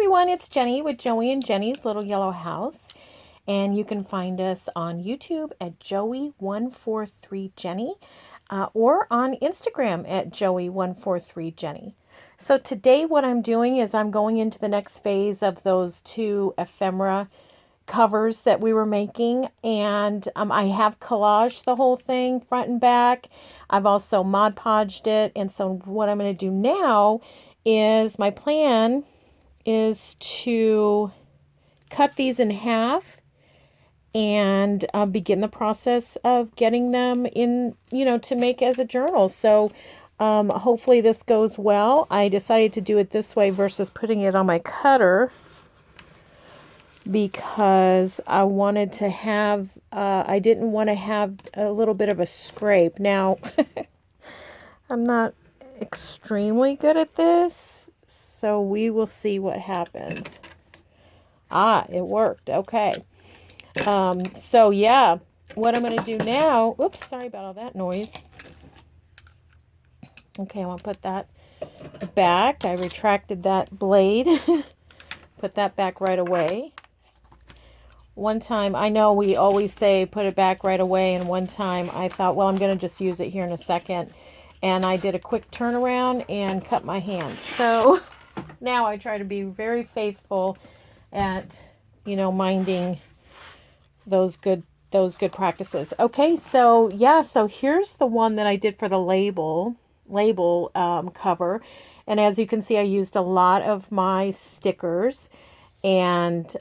everyone, it's Jenny with Joey and Jenny's Little Yellow House, and you can find us on YouTube at Joey143Jenny or on Instagram at Joey143Jenny. So today what I'm doing is I'm going into the next phase of those two ephemera covers that we were making, and I have collaged the whole thing front and back. I've also Mod Podged it, and so what I'm going to do now is my plan is to cut these in half and begin the process of getting them in, to make as a journal. So hopefully this goes well. I decided to do it this way versus putting it on my cutter because I wanted to have, I didn't want to have a little bit of a scrape. Now, I'm not extremely good at this, so we will see what happens. Ah, it worked. Okay. So yeah, what I'm going to do now, oops, sorry about all that noise. Okay, I want to put that back. I retracted that blade. Put that back right away. One time, I know we always say put it back right away, and one time I thought, well, I'm going to just use it here in a second. And I did a quick turnaround and cut my hand. So now I try to be very faithful at, minding those good practices. Okay, so yeah, so here's the one that I did for the label cover. And as you can see, I used a lot of my stickers, and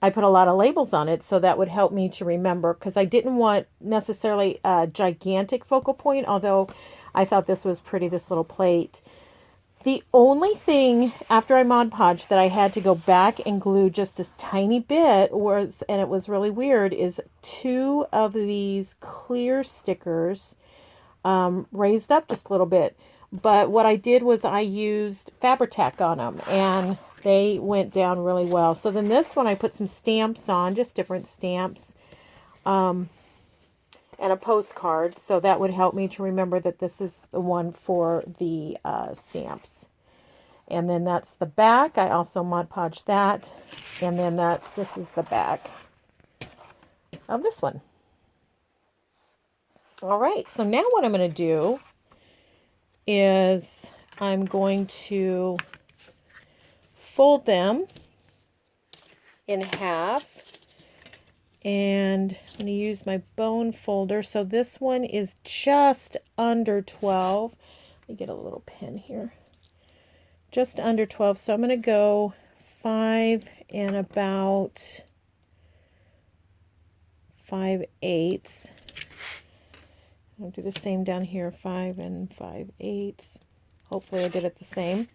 I put a lot of labels on it, so that would help me to remember, because I didn't want necessarily a gigantic focal point, although I thought this was pretty, this little plate. The only thing after I Mod Podged that I had to go back and glue just a tiny bit was, and it was really weird, is two of these clear stickers raised up just a little bit. But what I did was I used Fabri-Tac on them, and they went down really well. So then this one I put some stamps on, just different stamps, and a postcard. So that would help me to remember that this is the one for the stamps. And then that's the back. I also Mod Podged that. And then this is the back of this one. All right, so now what I'm going to do is I'm going to fold them in half, and I'm going to use my bone folder. So this one is just under 12. Let me get a little pin here. Just under 12. So I'm going to go 5 and about 5/8. I'll do the same down here, 5 and 5/8. Hopefully I did it the same.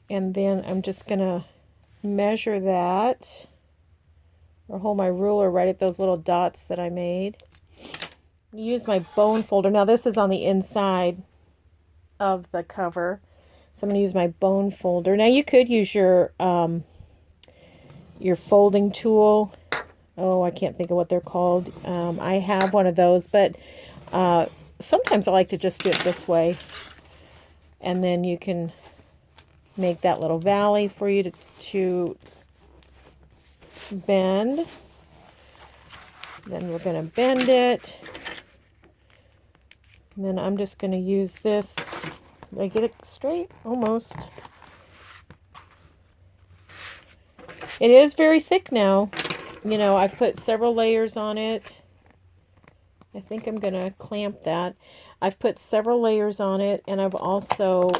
And then I'm just going to measure that, or hold my ruler right at those little dots that I made. Use my bone folder. Now this is on the inside of the cover, so I'm going to use my bone folder. Now you could use your folding tool. Oh, I can't think of what they're called. I have one of those, but sometimes I like to just do it this way. And then you can make that little valley for you to bend. Then we're going to bend it. And then I'm just going to use this. Did I get it straight? Almost. It is very thick now. I've put several layers on it. I think I'm going to clamp that. I've put several layers on it, and I've also,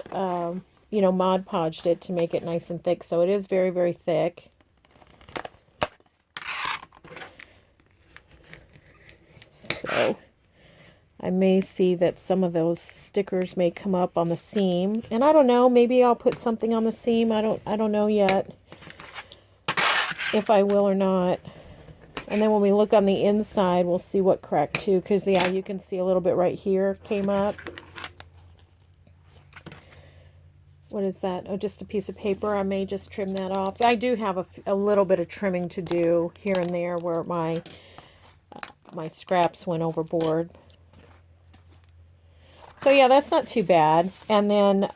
Mod Podged it to make it nice and thick. So it is very, very thick. So I may see that some of those stickers may come up on the seam, and I don't know, maybe I'll put something on the seam. I don't know yet if I will or not. And then when we look on the inside, we'll see what cracked too, because yeah, you can see a little bit right here came up. What is that? Oh, just a piece of paper. I may just trim that off. I do have a little bit of trimming to do here and there where my scraps went overboard. So yeah, that's not too bad. And then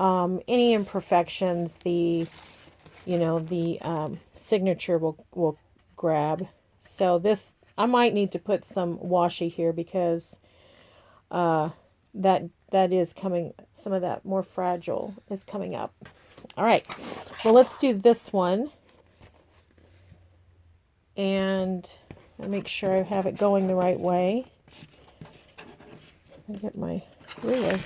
any imperfections, the you know, the signature will grab. So this, I might need to put some washi here because that is coming, some of that more fragile is coming up. All right, well, let's do this one. And I make sure I have it going the right way. I'll get my ruler.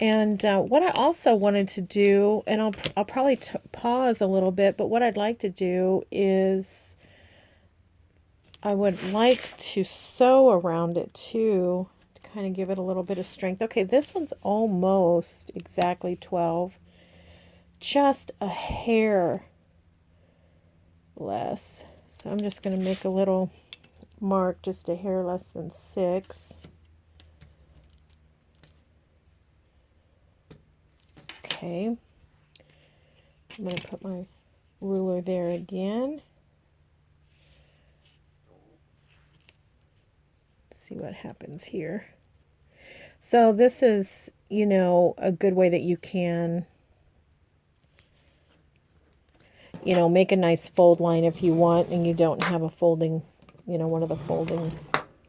And what I also wanted to do, and I'll probably pause a little bit, but what I'd like to do is I would like to sew around it too, to kind of give it a little bit of strength. Okay, this one's almost exactly 12. Just a hair less. So I'm just going to make a little mark, just a hair less than 6. Okay. I'm going to put my ruler there again. Let's see what happens here. So this is, you know, a good way that you can, you know, make a nice fold line if you want and you don't have a folding, you know, one of the folding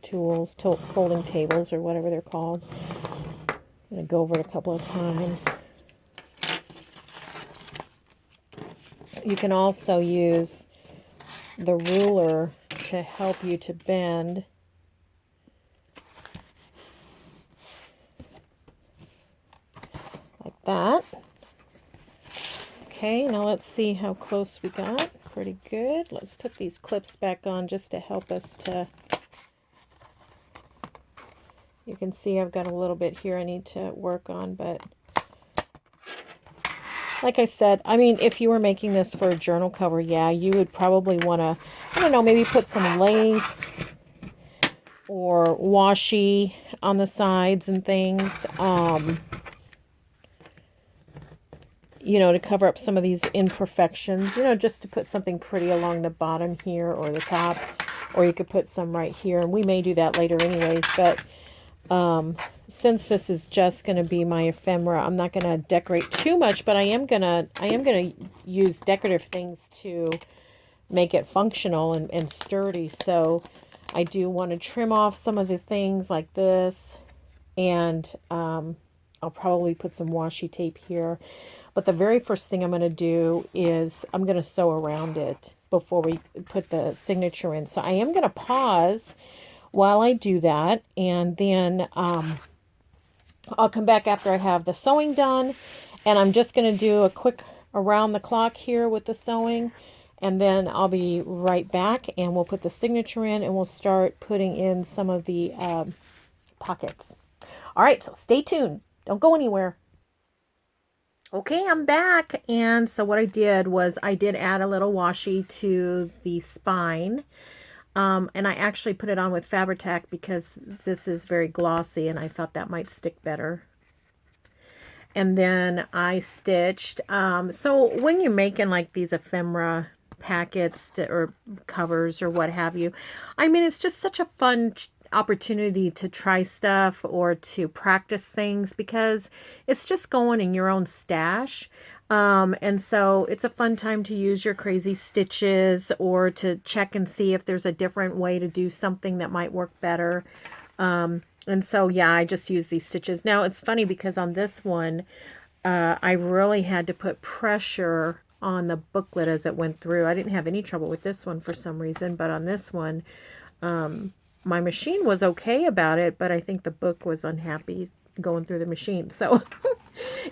tools, folding tables or whatever they're called. I'm going to go over it a couple of times. You can also use the ruler to help you to bend. Like that. Okay, now let's see how close we got. Pretty good. Let's put these clips back on just to help us to... You can see I've got a little bit here I need to work on, but... Like I said, I mean, if you were making this for a journal cover, yeah, you would probably want to, I don't know, maybe put some lace or washi on the sides and things, you know, to cover up some of these imperfections, you know, just to put something pretty along the bottom here or the top, or you could put some right here, and we may do that later anyways, but since this is just going to be my ephemera, I'm not going to decorate too much, but I am going to use decorative things to make it functional and sturdy. So I do want to trim off some of the things like this, and I'll probably put some washi tape here. But the very first thing I'm going to do is I'm going to sew around it before we put the signature in. So I am going to pause while I do that, and then I'll come back after I have the sewing done, and I'm just going to do a quick around the clock here with the sewing, and then I'll be right back, and we'll put the signature in, and we'll start putting in some of the pockets. All right, so stay tuned. Don't go anywhere. Okay, I'm back, and so what I did was I did add a little washi to the spine. And I actually put it on with Fabri-Tac because this is very glossy and I thought that might stick better. And then I stitched. So when you're making like these ephemera packets or covers or what have you, I mean, it's just such a fun opportunity to try stuff or to practice things because it's just going in your own stash. And so it's a fun time to use your crazy stitches or to check and see if there's a different way to do something that might work better. And so, yeah, I just use these stitches. Now, it's funny because on this one, I really had to put pressure on the booklet as it went through. I didn't have any trouble with this one for some reason, but on this one, my machine was okay about it, but I think the book was unhappy going through the machine. So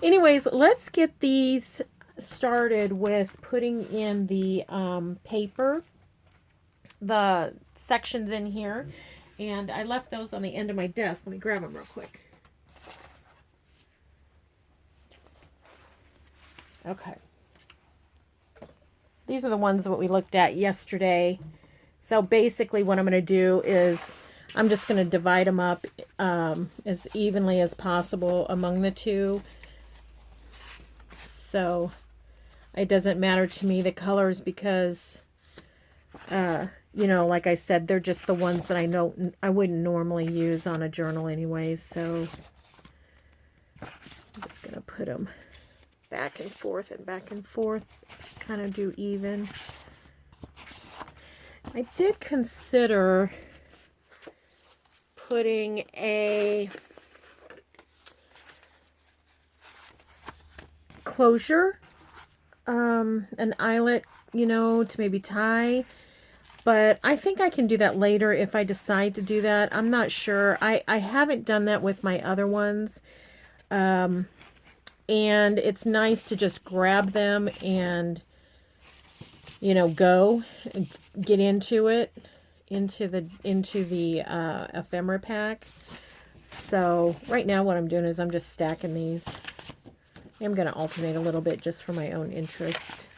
anyways, let's get these started with putting in the paper, the sections in here. And I left those on the end of my desk. Let me grab them real quick. Okay. These are the ones that we looked at yesterday. So basically what I'm going to do is I'm just going to divide them up as evenly as possible among the two. So it doesn't matter to me the colors because, you know, like I said, they're just the ones that I know I wouldn't normally use on a journal anyways. So I'm just going to put them back and forth and back and forth, kind of do even. I did consider putting a closure, an eyelet, you know, to maybe tie, but I think I can do that later if I decide to do that. I'm not sure. I haven't done that with my other ones, and it's nice to just grab them and, you know, go and get into it, into the ephemera pack. So right now what I'm doing is I'm just stacking these. I'm going to alternate a little bit just for my own interest.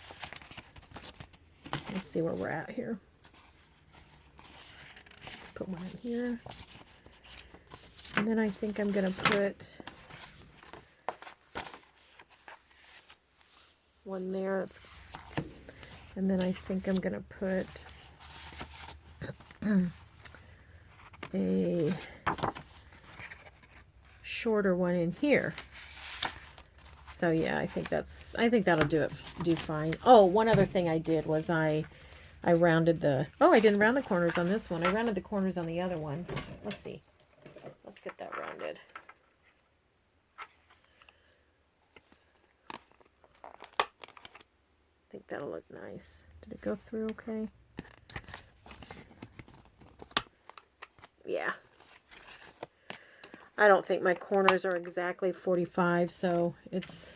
Let's see where we're at here. Put one in here. And then I think I'm going to put one there. And then I think I'm going to put a shorter one in here. So yeah, I think that'll do fine. Oh, one other thing I did was I rounded the, oh, I didn't round the corners on this one. I rounded the corners on the other one. Let's see. Let's get that rounded. I think that'll look nice. Did it go through okay? Yeah. I don't think my corners are exactly 45, so it's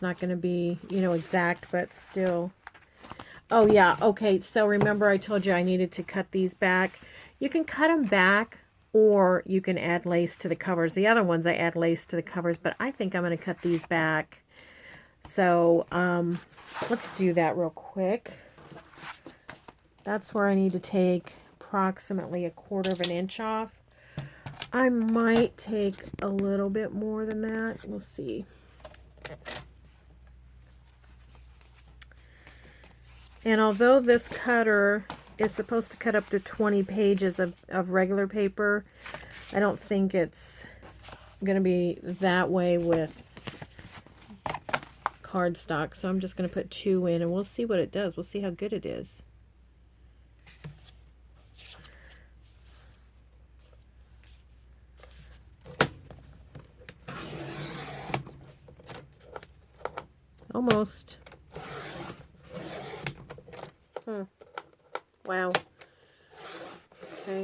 not going to be, you know, exact, but still. Oh, yeah. Okay, so remember I told you I needed to cut these back. You can cut them back, or you can add lace to the covers. The other ones I add lace to the covers, but I think I'm going to cut these back. So let's do that real quick. That's where I need to take approximately 1/4 of an inch off. I might take a little bit more than that. We'll see. And although this cutter is supposed to cut up to 20 pages of regular paper, I don't think it's going to be that way with cardstock. So I'm just going to put 2 in, and we'll see what it does. We'll see how good it is. Almost. Wow. Okay.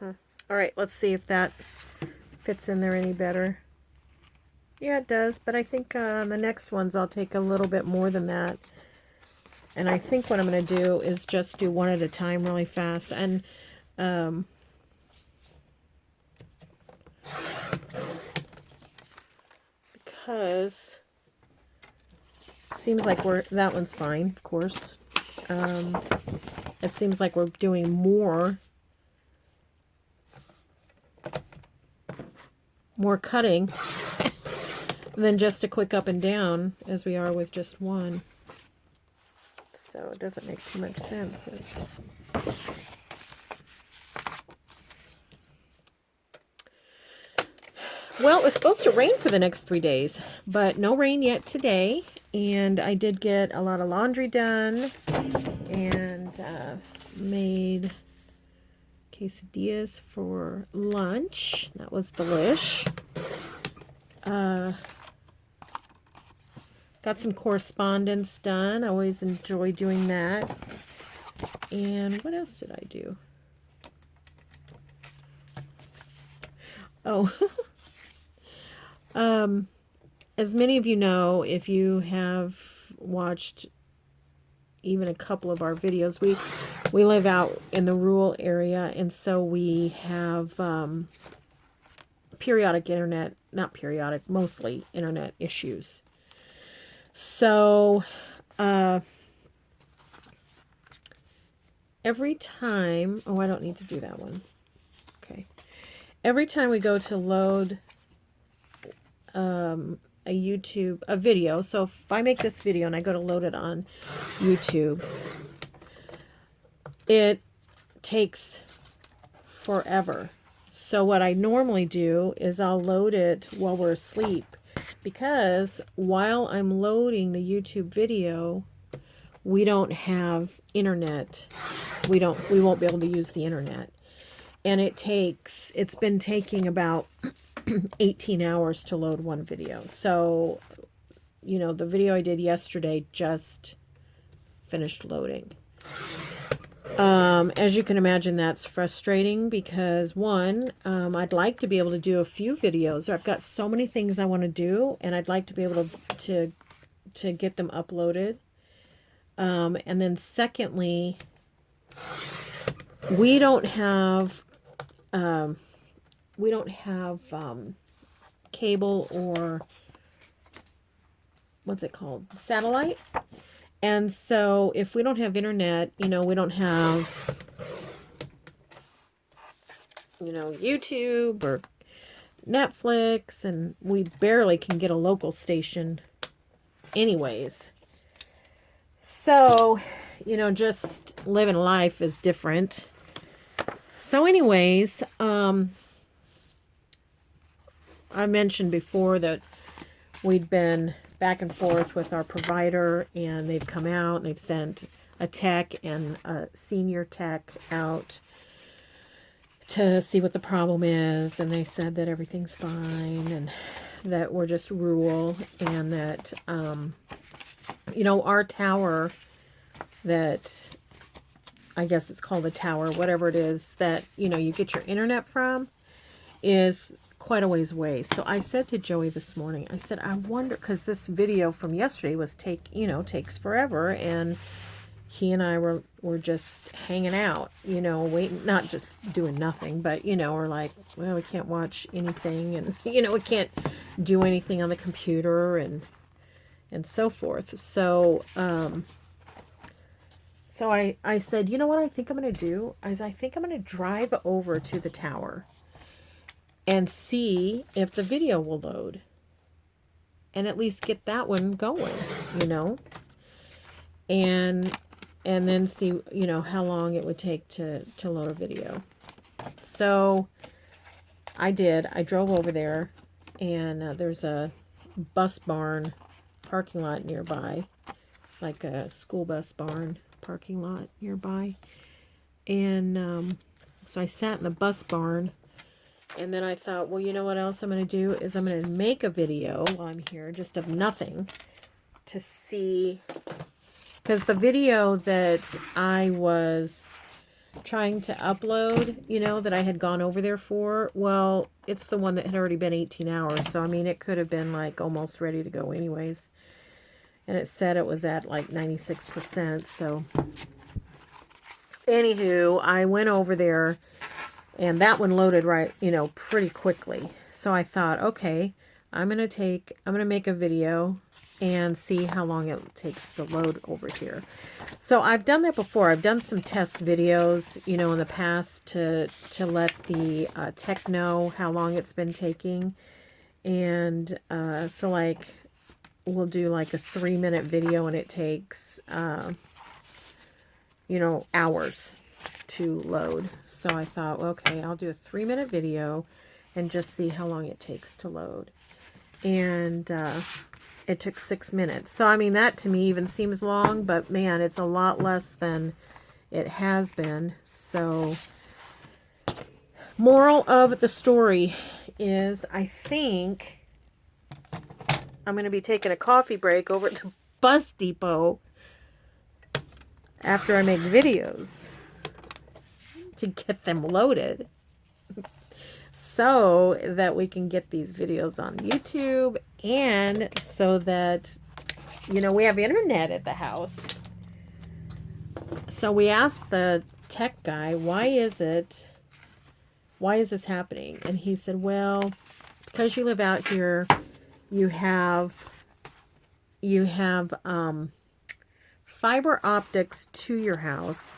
All right, let's see if that fits in there any better. Yeah, it does, but I think the next ones I'll take a little bit more than that. And I think what I'm going to do is just do one at a time really fast. And because it seems like that one's fine, of course. It seems like we're doing more cutting than just a quick up and down as we are with just one. So it doesn't make too much sense. But well, it's supposed to rain for the next 3 days, but no rain yet today. And I did get a lot of laundry done and made quesadillas for lunch. That was delish. Got some correspondence done. I always enjoy doing that. And what else did I do? Oh, as many of you know, if you have watched even a couple of our videos, we live out in the rural area, and so we have mostly internet issues. So every time, oh, I don't need to do that one. Okay. Every time we go to load a video, so if I make this video and I go to load it on YouTube, it takes forever. So what I normally do is I'll load it while we're asleep, because while I'm loading the YouTube video, we don't have internet. We won't be able to use the internet. And it's been taking about 18 hours to load one video. So, you know, the video I did yesterday just finished loading. As you can imagine, that's frustrating because one, I'd like to be able to do a few videos. I've got so many things I want to do, and I'd like to be able to get them uploaded. And then secondly, we don't have cable, or what's it called? Satellite. And so if we don't have internet, you know, we don't have, you know, YouTube or Netflix, and we barely can get a local station anyways. So, you know, just living life is different. So anyways, I mentioned before that we'd been back and forth with our provider, and they've come out and they've sent a tech and a senior tech out to see what the problem is. And they said that everything's fine and that we're just rural, and that, you know, our tower, that I guess it's called a tower, whatever it is that, you know, you get your internet from, is quite a ways away. So I said to Joey this morning, I said, I wonder, because this video from yesterday was takes forever, and he and I were just hanging out, you know, waiting, not just doing nothing, but, you know, we're like, well, we can't watch anything, and, you know, we can't do anything on the computer, and so forth. So, so I said, you know what I think I'm going to do? I think I'm going to drive over to the tower and see if the video will load, and at least get that one going, you know, and then see, you know, how long it would take to load a video. So I did. I drove over there, and there's a bus barn parking lot nearby, like a school bus barn parking lot nearby. And so I sat in the bus barn, and then I thought, well, you know what else I'm going to do is I'm going to make a video while I'm here, just of nothing, to see, because the video that I was trying to upload, you know, that I had gone over there for, well, it's the one that had already been 18 hours. So, I mean, it could have been like almost ready to go anyways. And it said it was at like 96%. So, anywho, I went over there, and that one loaded right, you know, pretty quickly. So I thought, okay, I'm going to make a video and see how long it takes to load over here. So I've done that before. I've done some test videos, you know, in the past to let the tech know how long it's been taking. And so like, we'll do like a 3-minute video, and it takes, you know, hours to load. So I thought, well, okay, I'll do a 3-minute video and just see how long it takes to load. And it took 6 minutes. So, I mean, that to me even seems long, but man, it's a lot less than it has been. So, moral of the story is, I think I'm going to be taking a coffee break over at the bus depot after I make videos to get them loaded, so that we can get these videos on YouTube, and so that, you know, we have internet at the house. So we asked the tech guy, why is this happening? And he said, well, because you live out here, you have fiber optics to your house,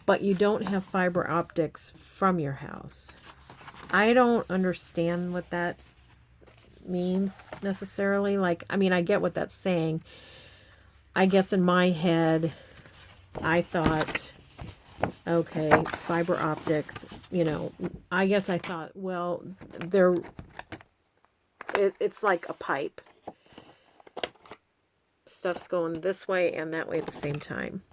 but you don't have fiber optics from your house. I don't understand what that means necessarily. Like, I mean, I get what that's saying. I guess in my head, I thought Okay, fiber optics, you know, I guess I thought, well, it's like a pipe. Stuff's going this way and that way at the same time.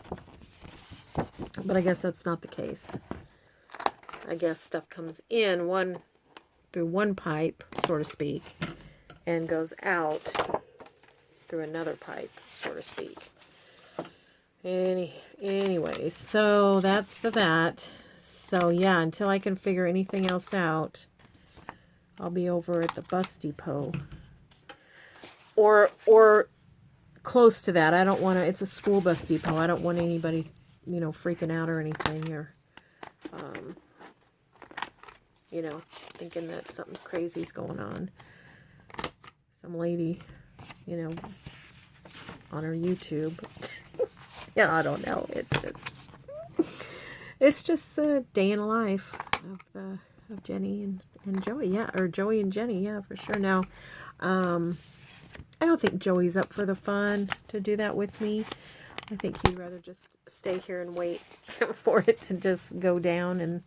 But I guess that's not the case. I guess stuff comes in through one pipe, so to speak, and goes out through another pipe, so to speak. Anyway, so that's that. So yeah, until I can figure anything else out, I'll be over at the bus depot. Or close to that. I don't want to, it's a school bus depot. I don't want anybody, you know, freaking out or anything, or, you know, thinking that something crazy's going on. Some lady, you know, on her YouTube. Yeah, I don't know. It's just a day in the life of Jenny and Joey. Yeah, or Joey and Jenny. Yeah, for sure. Now, I don't think Joey's up for the fun to do that with me. I think he'd rather just stay here and wait for it to just go down and,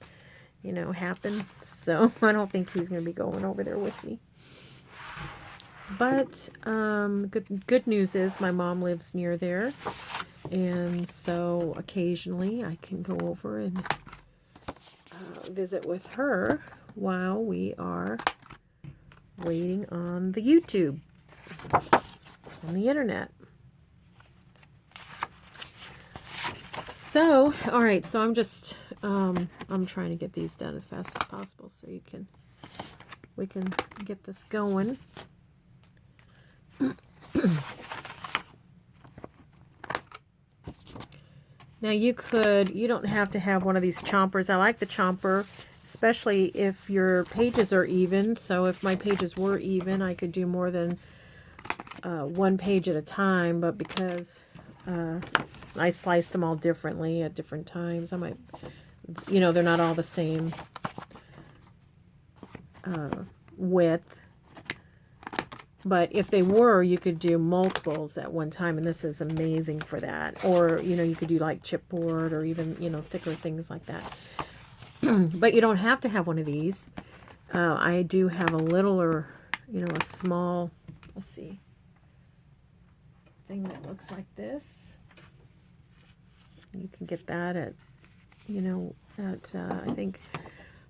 you know, happen. So I don't think he's going to be going over there with me. But good news is my mom lives near there. And so occasionally I can go over and visit with her while we are waiting on the YouTube, on the internet. So, all right, so I'm trying to get these done as fast as possible so we can get this going. Now you don't have to have one of these chompers. I like the chomper, especially if your pages are even. So if my pages were even, I could do more than one page at a time. But because I sliced them all differently at different times, I might, you know, they're not all the same width. But if they were, you could do multiples at one time, and this is amazing for that. Or, you know, you could do like chipboard or even, you know, thicker things like that. But you don't have to have one of these. I do have a littler, you know, a small, let's see, thing that looks like this. You can get that at, you know, at, I think,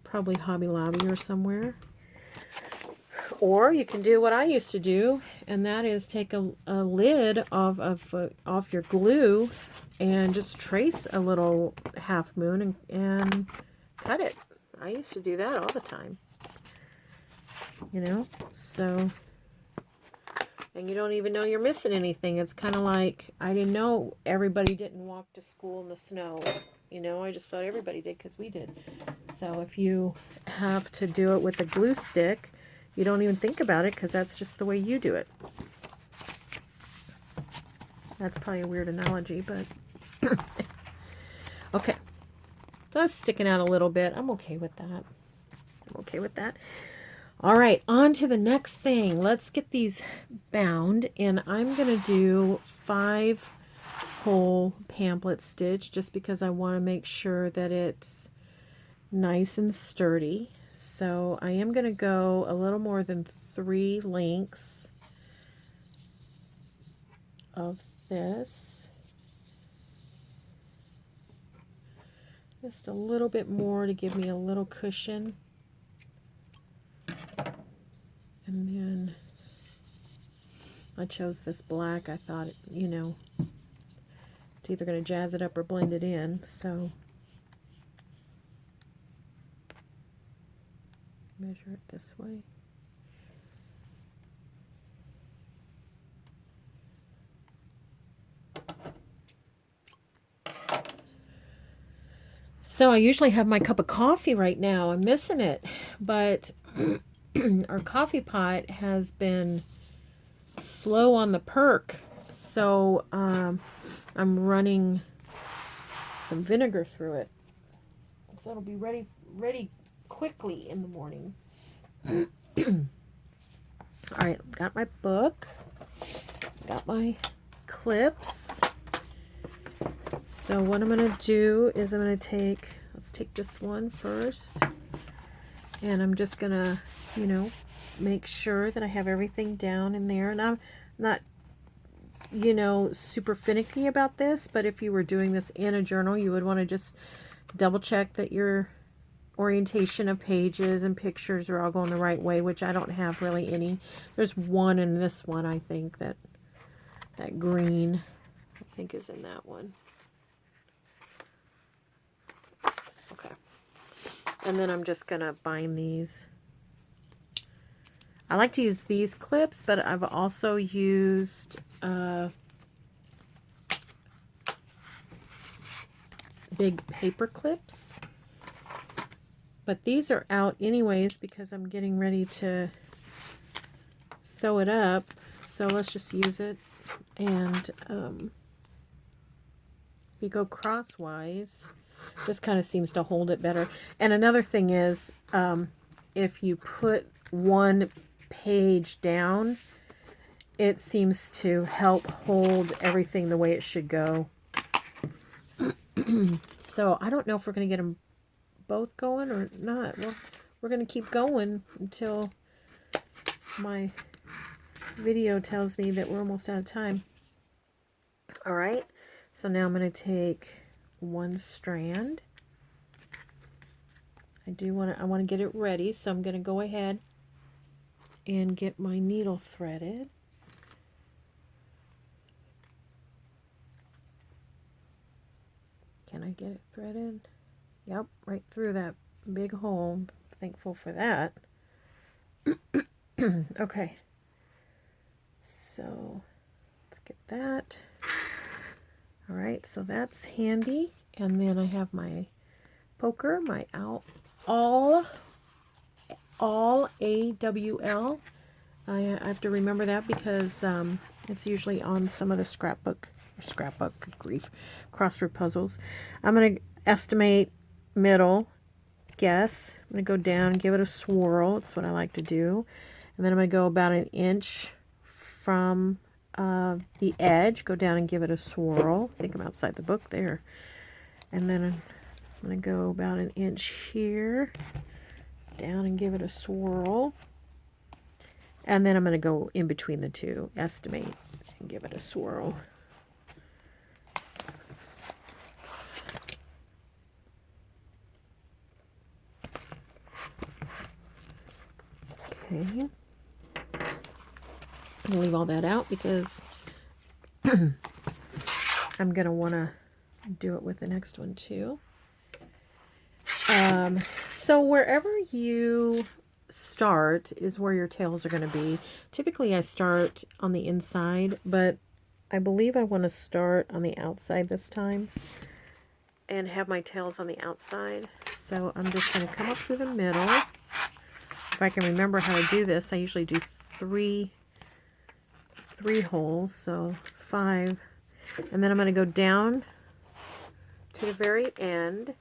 probably Hobby Lobby or somewhere. Or you can do what I used to do, and that is take a lid off your glue and just trace a little half moon and cut it. I used to do that all the time. You know, so, and you don't even know you're missing anything. It's kind of like, I didn't know everybody didn't walk to school in the snow. You know, I just thought everybody did because we did. So if you have to do it with a glue stick, you don't even think about it because that's just the way you do it. That's probably a weird analogy, but okay. So it's sticking out a little bit. I'm okay with that. All right, on to the next thing. Let's get these bound, and I'm going to do 5 hole pamphlet stitch just because I want to make sure that it's nice and sturdy. So I am going to go a little more than 3 lengths of this. Just a little bit more to give me a little cushion. And then I chose this black. I thought, you know, it's either going to jazz it up or blend it in. So measure it this way. So I usually have my cup of coffee right now. I'm missing it, but our coffee pot has been slow on the perk. So I'm running some vinegar through it. So it'll be ready quickly in the morning. All right, got my book, got my clips, So what I'm going to do is I'm going to take, let's take this one first. And I'm just going to, you know, make sure that I have everything down in there. And I'm not, you know, super finicky about this, but if you were doing this in a journal, you would want to just double check that your orientation of pages and pictures are all going the right way, which I don't have really any. There's one in this one, I think, that green, I think, is in that one. Okay. And then I'm just going to bind these. I like to use these clips, but I've also used big paper clips. But these are out anyways because I'm getting ready to sew it up. So let's just use it. And if you go crosswise, this kind of seems to hold it better. And another thing is, if you put one page down, it seems to help hold everything the way it should go. So I don't know if we're going to get them both going or not. Well, we're going to keep going until my video tells me that we're almost out of time. All right, so now I'm going to take one strand. I want to get it ready, so I'm going to go ahead and get my needle threaded. Can I get it threaded? Yep, right through that big hole. Thankful for that. Okay, so let's get that. All right, so that's handy. And then I have my poker, my all AWL. I have to remember that because it's usually on some of the scrapbook grief crossword puzzles. I'm going to estimate middle, guess. I'm going to go down, give it a swirl. That's what I like to do. And then I'm going to go about an inch from the edge, go down and give it a swirl. I think I'm outside the book there. And then I'm going to go about an inch here, down and give it a swirl. And then I'm going to go in between the two, estimate, and give it a swirl. Okay. I'm going to leave all that out because I'm going to want to do it with the next one too. So wherever you start is where your tails are going to be. Typically I start on the inside, but I believe I want to start on the outside this time and have my tails on the outside. So I'm just going to come up through the middle. If I can remember how to do this, I usually do three holes, so 5. And then I'm going to go down to the very end.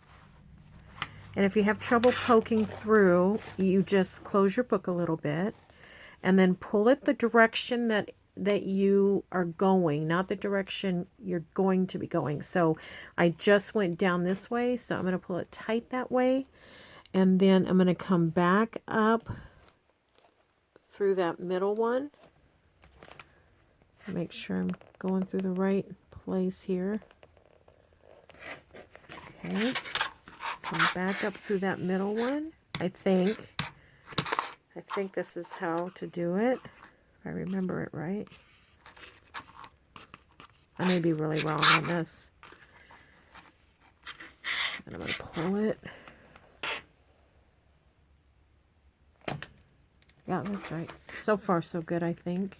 And if you have trouble poking through, you just close your book a little bit and then pull it the direction that you are going, not the direction you're going to be going. So I just went down this way, so I'm going to pull it tight that way. And then I'm going to come back up through that middle one. Make sure I'm going through the right place here. Okay. Come back up through that middle one. I think this is how to do it, if I remember it right. I may be really wrong on this. And I'm going to pull it. Yeah, that's right. So far, so good, I think.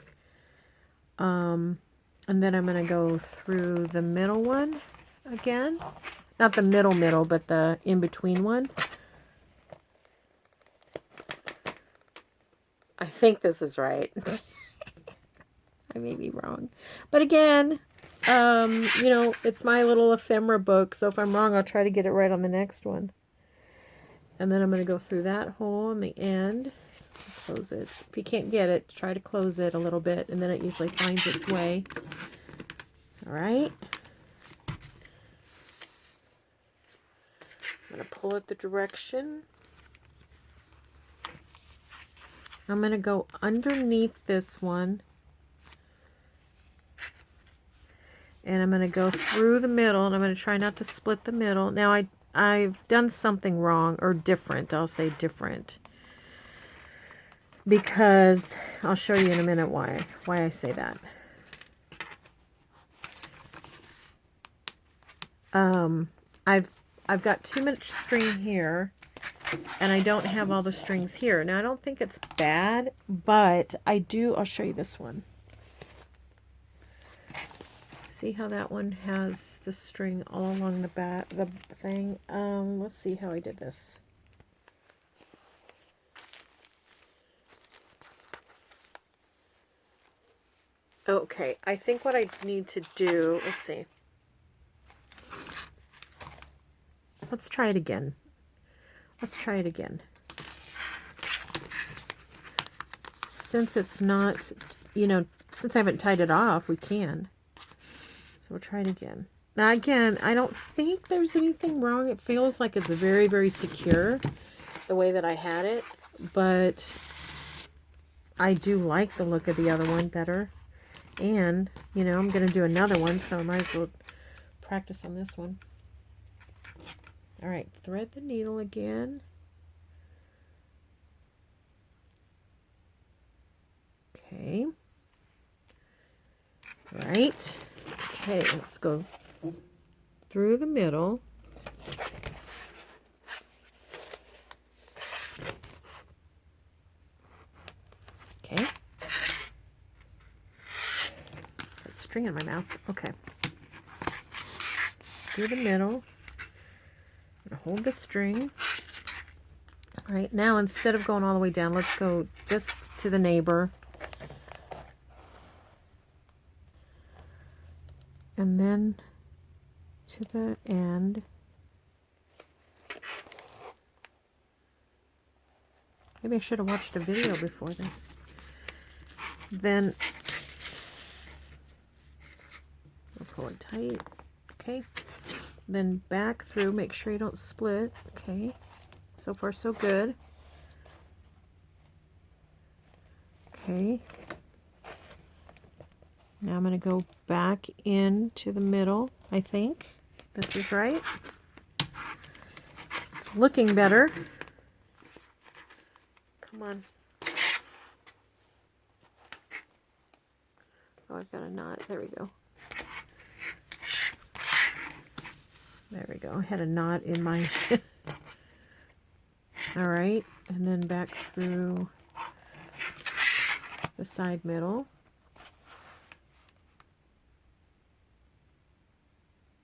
And then I'm going to go through the middle one again. Not the middle, but the in-between one. I think this is right. I may be wrong. But again, you know, it's my little ephemera book, so if I'm wrong, I'll try to get it right on the next one. And then I'm going to go through that hole in the end. Close it. If you can't get it, try to close it a little bit, and then it usually finds its way. All right. I'm going to pull it the direction. I'm going to go underneath this one. And I'm going to go through the middle, and I'm going to try not to split the middle. Now, I've done something wrong, or different. I'll say different. Because, I'll show you in a minute why I say that. I've got too much string here, and I don't have all the strings here. Now, I don't think it's bad, but I'll show you this one. See how that one has the string all along the back, the thing? Let's see how I did this. Okay, I think what I need to do, let's see. Let's try it again. Let's try it again. Since it's not, since I haven't tied it off, we can. So we'll try it again. Now again, I don't think there's anything wrong. It feels like it's very, very secure the way that I had it. But I do like the look of the other one better. And, I'm going to do another one, so I might as well practice on this one. All right, thread the needle again. Okay. Right. Okay, let's go through the middle. Okay. Got string in my mouth. Okay. Through the middle. Hold the string. All right, now instead of going all the way down, let's go just to the neighbor. And then to the end. Maybe I should have watched a video before this. Then I'll pull it tight. Okay. Then back through, make sure you don't split. Okay, so far so good. Okay, now I'm going to go back into the middle. I think this is right. It's looking better. Come on. Oh, I've got a knot. There we go. There we go. I had a knot in my... All right. And then back through the side middle.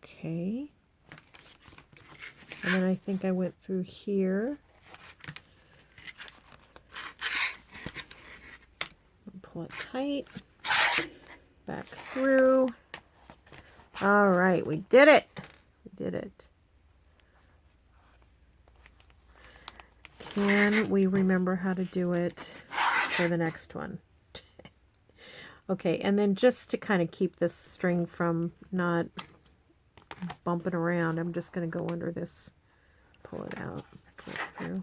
Okay. And then I think I went through here. Pull it tight. Back through. All right. We did it. Did it. Can we remember how to do it for the next one? Okay, and then just to kind of keep this string from not bumping around, I'm just going to go under this, pull it out, pull it through.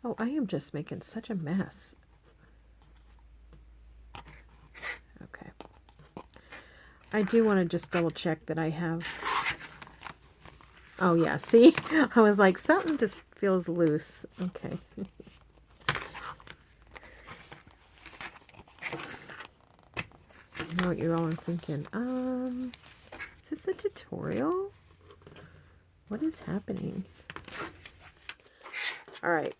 Oh, I am just making such a mess. Okay. I do want to just double check that I have... Oh, yeah, see? I was like, something just feels loose. Okay. I know what you all are thinking. Is this a tutorial? What is happening? All right.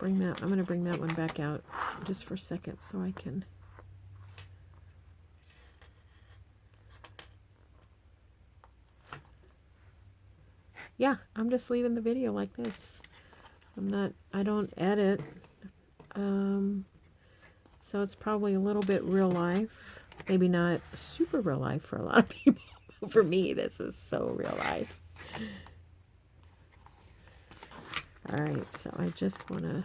I'm going to bring that one back out just for a second so I can... Yeah, I'm just leaving the video like this. I don't edit. So it's probably a little bit real life. Maybe not super real life for a lot of people. For me, this is so real life. Alright, so I just want to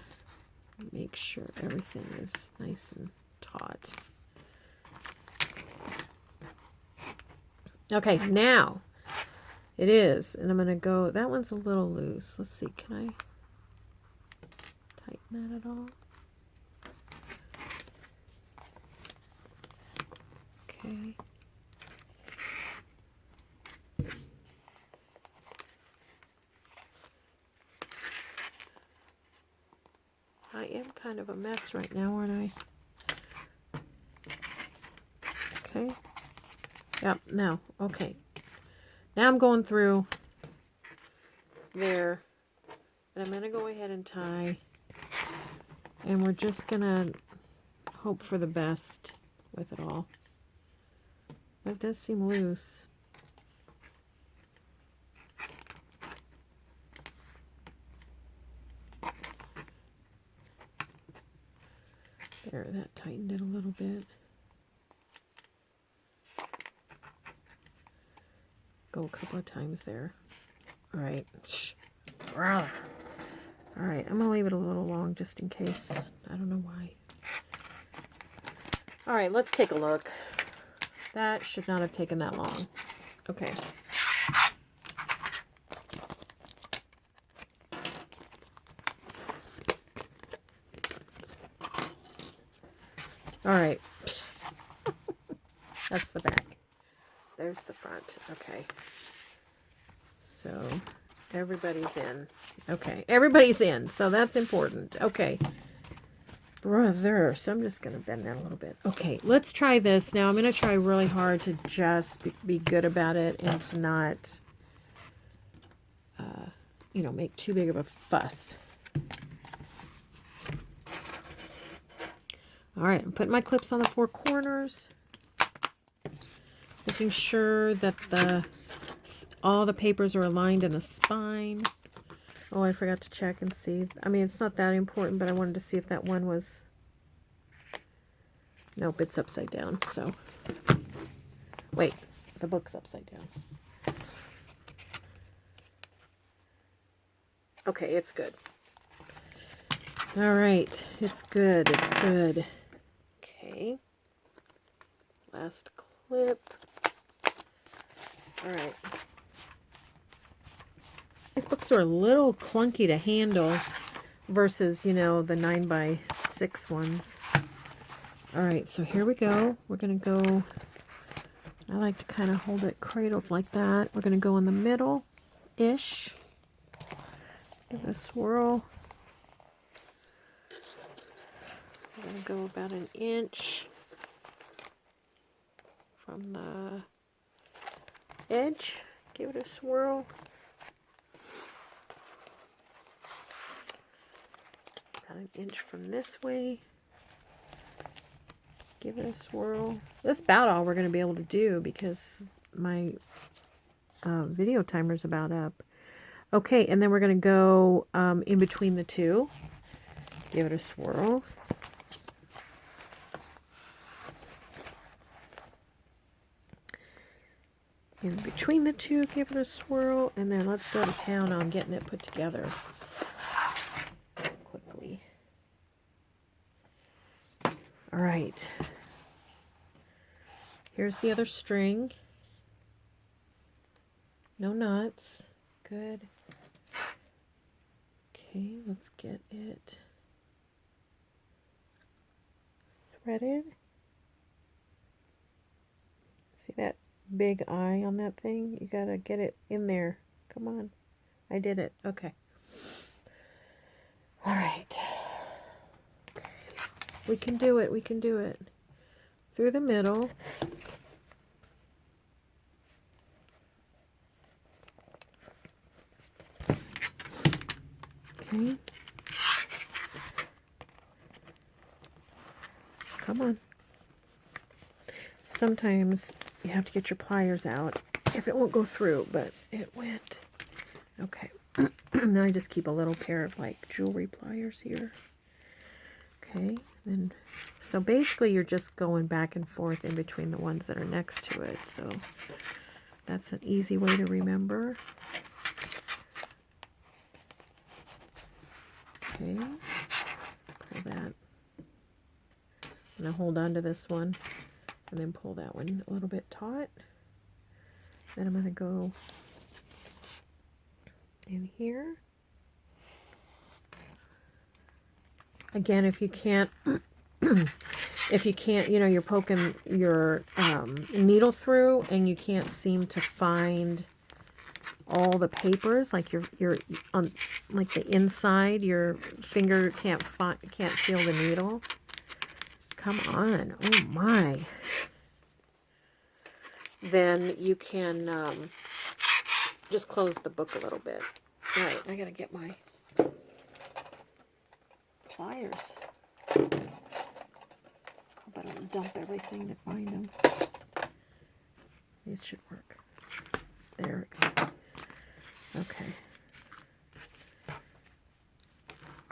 make sure everything is nice and taut. Okay, now it is, and I'm going to go, that one's a little loose. Let's see, can I tighten that at all? Okay. I am kind of a mess right now, aren't I? Okay. Yep, now, okay. Now I'm going through there, and I'm going to go ahead and tie, and we're just going to hope for the best with it all. But it does seem loose. There, that tightened it a little bit. Go a couple of times there. All right. All right, I'm going to leave it a little long just in case. I don't know why. All right, let's take a look. That should not have taken that long. Okay. All right. That's the back. There's the front. Okay. So everybody's in. Okay. Everybody's in. So that's important. Okay. Brother. So I'm just going to bend that a little bit. Okay. Let's try this. Now I'm going to try really hard to just be good about it and to not, you know, make too big of a fuss. All right. I'm putting my clips on the four corners. Making sure that all the papers are aligned in the spine. Oh, I forgot to check and see. I mean, it's not that important, but I wanted to see if that one was... Nope, it's upside down, so... Wait, the book's upside down. Okay, it's good. All right, it's good, it's good. Okay. Last clip. All right. These books are a little clunky to handle versus, you know, the 9x6 ones. All right, so here we go. We're going to go, I like to kind of hold it cradled like that. We're going to go in the middle-ish. Give it a swirl. We're going to go about an inch from the edge. Give it a swirl. About an inch from this way. Give it a swirl. That's about all we're going to be able to do because my video timer's about up. Okay, and then we're going to go in between the two. Give it a swirl. In between the two, give it a swirl, and then let's go to town on getting it put together quickly. All right. Here's the other string. No knots. Good. Okay, let's get it threaded. See that big eye on that thing? You gotta get it in there. Come on. I did it. Okay. All right. We can do it. We can do it. Through the middle. Okay. Come on. Sometimes you have to get your pliers out if it won't go through, but it went. Okay. Now I just keep a little pair of like jewelry pliers here. Okay. And so basically you're just going back and forth in between the ones that are next to it. So that's an easy way to remember. Okay. Pull that. And I'll hold on to this one and then pull that one a little bit taut. Then I'm going to go in here. Again, if you can't, you know, you're poking your needle through and you can't seem to find all the papers, like you're on, like the inside, your finger can't feel the needle. Come on, oh my. Then you can just close the book a little bit. All right, I gotta get my pliers. Hope I don't dump everything to find them. These should work. There we go. Okay.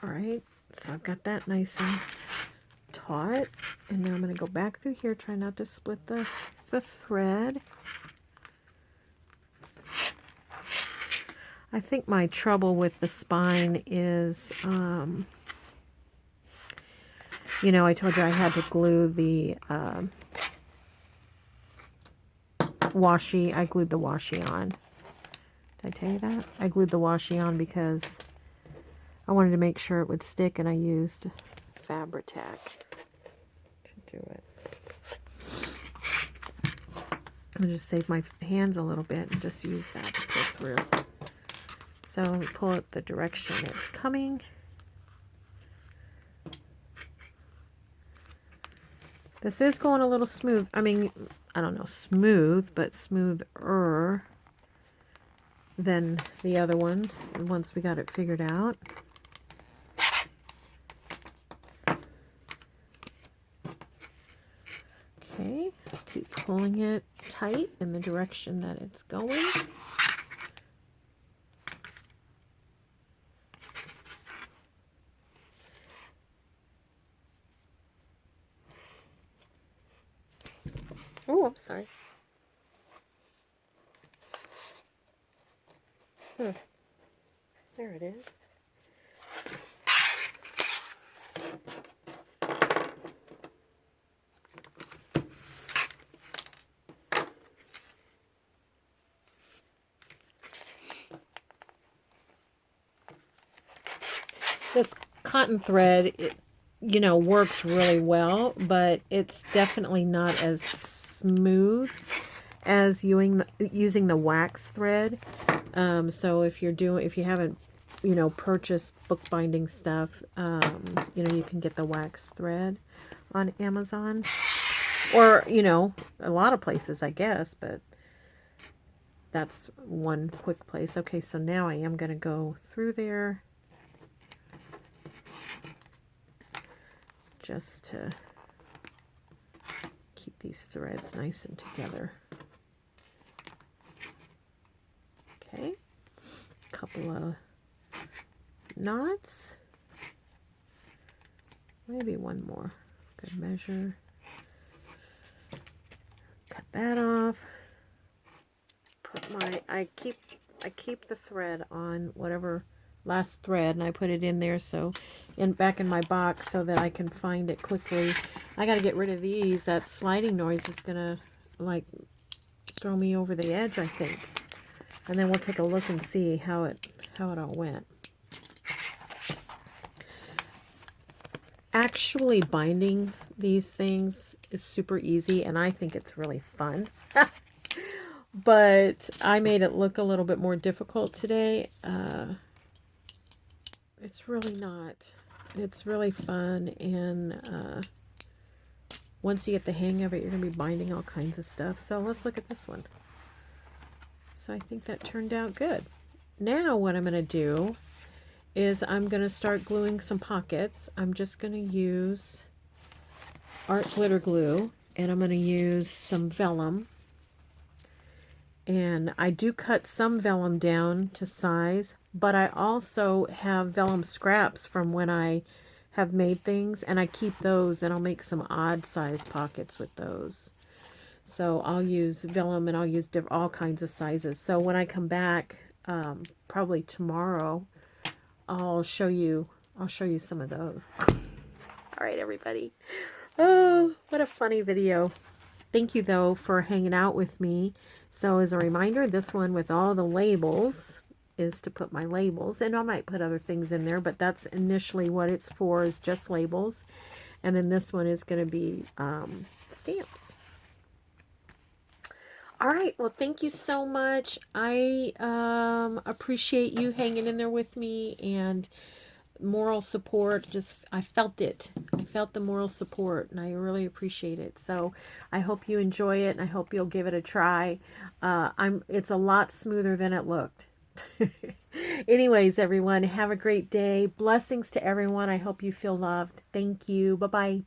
All right, so I've got that nice and taut. And now I'm going to go back through here, try not to split the thread. I think my trouble with the spine is, you know, I told you I had to glue the washi. I glued the washi on. Did I tell you that? I glued the washi on because I wanted to make sure it would stick, and I used Fabri-Tac to do it. I'll just save my hands a little bit and just use that to pull through. So let me pull it the direction it's coming. This is going a little smooth. I mean, I don't know, smooth, but smoother than the other ones once we got it figured out. Okay, keep pulling it tight in the direction that it's going. Oh, I'm sorry. There it is. This cotton thread, you know, works really well, but it's definitely not as smooth as using the wax thread. So if you haven't, you know, purchased bookbinding stuff, you know, you can get the wax thread on Amazon, or, you know, a lot of places, I guess, but that's one quick place. Okay, so now I am going to go through there just to keep these threads nice and together. Okay, a couple of knots, maybe one more. Good measure. Cut that off. Put my I keep the thread on whatever last thread, and I put it in there so back in my box so that I can find it quickly. I got to get rid of these. That sliding noise is gonna like throw me over the edge, I think. And then we'll take a look and see how it all went. Actually binding these things is super easy, and I think it's really fun. But I made it look a little bit more difficult today. It's really not. It's really fun, and once you get the hang of it, you're going to be binding all kinds of stuff. So let's look at this one. So I think that turned out good. Now what I'm going to do is I'm going to start gluing some pockets. I'm just going to use art glitter glue, and I'm going to use some vellum. And I do cut some vellum down to size, but I also have vellum scraps from when I have made things, and I keep those, and I'll make some odd size pockets with those. So I'll use vellum, and I'll use all kinds of sizes. So when I come back, probably tomorrow, I'll show you some of those. All right, everybody. Oh, what a funny video. Thank you, though, for hanging out with me. So as a reminder, this one with all the labels is to put my labels, and I might put other things in there, but that's initially what it's for, is just labels. And then this one is going to be stamps. All right, well, thank you so much. I appreciate you hanging in there with me, and moral support. Just, I felt it. I felt the moral support, and I really appreciate it. So I hope you enjoy it, and I hope you'll give it a try. It's a lot smoother than it looked. Anyways, everyone, have a great day. Blessings to everyone. I hope you feel loved. Thank you. Bye-bye.